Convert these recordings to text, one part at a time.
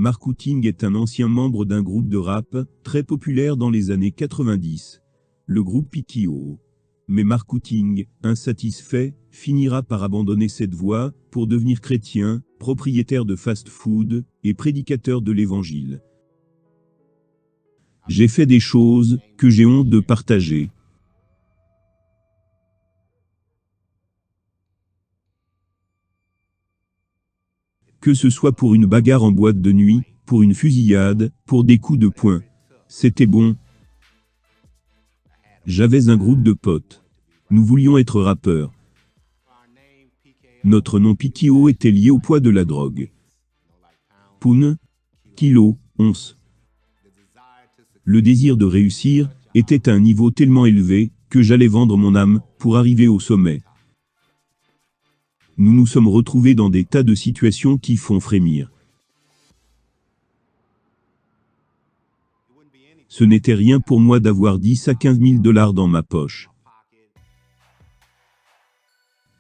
Marcouting est un ancien membre d'un groupe de rap, très populaire dans les années 90. Le groupe PTO. Mais Marcouting, insatisfait, finira par abandonner cette voie, pour devenir chrétien, propriétaire de fast-food, et prédicateur de l'évangile. J'ai fait des choses, que j'ai honte de partager. Que ce soit pour une bagarre en boîte de nuit, pour une fusillade, pour des coups de poing. C'était bon. J'avais un groupe de potes. Nous voulions être rappeurs. Notre nom PTO était lié au poids de la drogue. Pound, kilo, once. Le désir de réussir était à un niveau tellement élevé que j'allais vendre mon âme pour arriver au sommet. Nous nous sommes retrouvés dans des tas de situations qui font frémir. Ce n'était rien pour moi d'avoir 10 à 15 000 $ dans ma poche.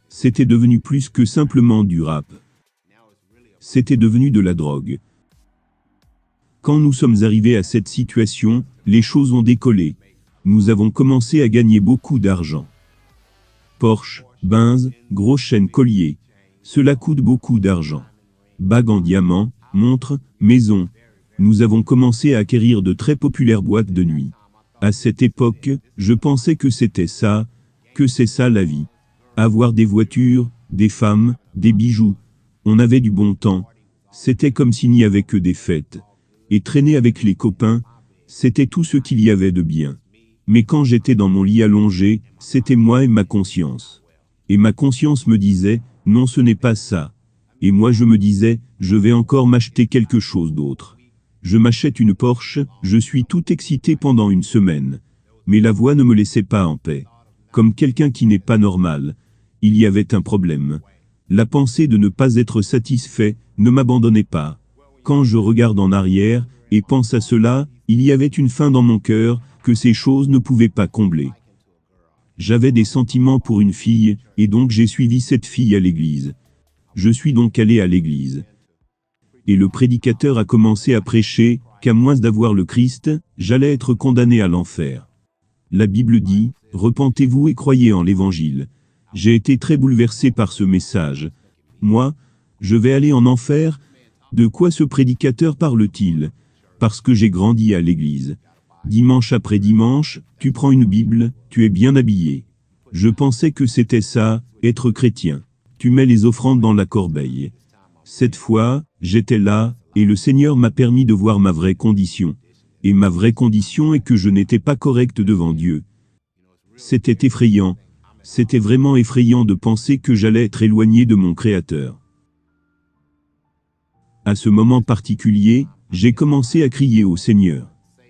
C'était devenu plus que simplement du rap. C'était devenu de la drogue. Quand nous sommes arrivés à cette situation, les choses ont décollé. Nous avons commencé à gagner beaucoup d'argent. Porsche, Benz, grosses chaînes colliers. Cela coûte beaucoup d'argent. Bagues en diamant, montres, maisons. Nous avons commencé à acquérir de très populaires boîtes de nuit. À cette époque, je pensais que c'était ça, que c'est ça la vie. Avoir des voitures, des femmes, des bijoux. On avait du bon temps. C'était comme s'il n'y avait que des fêtes. Et traîner avec les copains, c'était tout ce qu'il y avait de bien. Mais quand j'étais dans mon lit allongé, c'était moi et ma conscience. Et ma conscience me disait, non ce n'est pas ça. Et moi je me disais, je vais encore m'acheter quelque chose d'autre. Je m'achète une Porsche, je suis tout excité pendant une semaine. Mais la voix ne me laissait pas en paix. Comme quelqu'un qui n'est pas normal. Il y avait un problème. La pensée de ne pas être satisfait ne m'abandonnait pas. Quand je regarde en arrière et pense à cela, il y avait une faim dans mon cœur que ces choses ne pouvaient pas combler. J'avais des sentiments pour une fille, et donc j'ai suivi cette fille à l'église. Je suis donc allé à l'église. Et le prédicateur a commencé à prêcher qu'à moins d'avoir le Christ, j'allais être condamné à l'enfer. La Bible dit, repentez-vous et croyez en l'évangile. J'ai été très bouleversé par ce message. Moi, je vais aller en enfer? De quoi ce prédicateur parle-t-il? Parce que j'ai grandi à l'église. Dimanche après dimanche, tu prends une Bible, tu es bien habillé. Je pensais que c'était ça, être chrétien. Tu mets les offrandes dans la corbeille. Cette fois, j'étais là, et le Seigneur m'a permis de voir ma vraie condition. Et ma vraie condition est que je n'étais pas correct devant Dieu. C'était effrayant. C'était vraiment effrayant de penser que j'allais être éloigné de mon Créateur. À ce moment particulier, j'ai commencé à crier au Seigneur.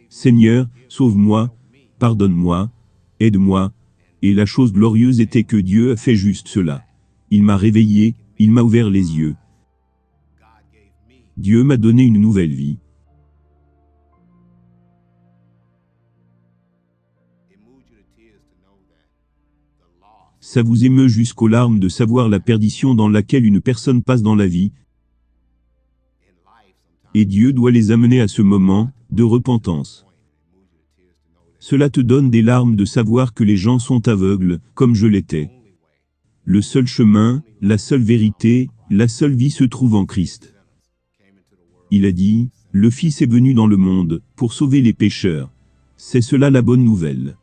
Seigneur, sauve-moi, pardonne-moi, aide-moi. Et la chose glorieuse était que Dieu a fait juste cela. Il m'a réveillé, il m'a ouvert les yeux. Dieu m'a donné une nouvelle vie. Ça vous émeut jusqu'aux larmes de savoir la perdition dans laquelle une personne passe dans la vie. Et Dieu doit les amener à ce moment de repentance. Cela te donne des larmes de savoir que les gens sont aveugles, comme je l'étais. Le seul chemin, la seule vérité, la seule vie se trouve en Christ. Il a dit, le Fils est venu dans le monde, pour sauver les pécheurs. C'est cela la bonne nouvelle.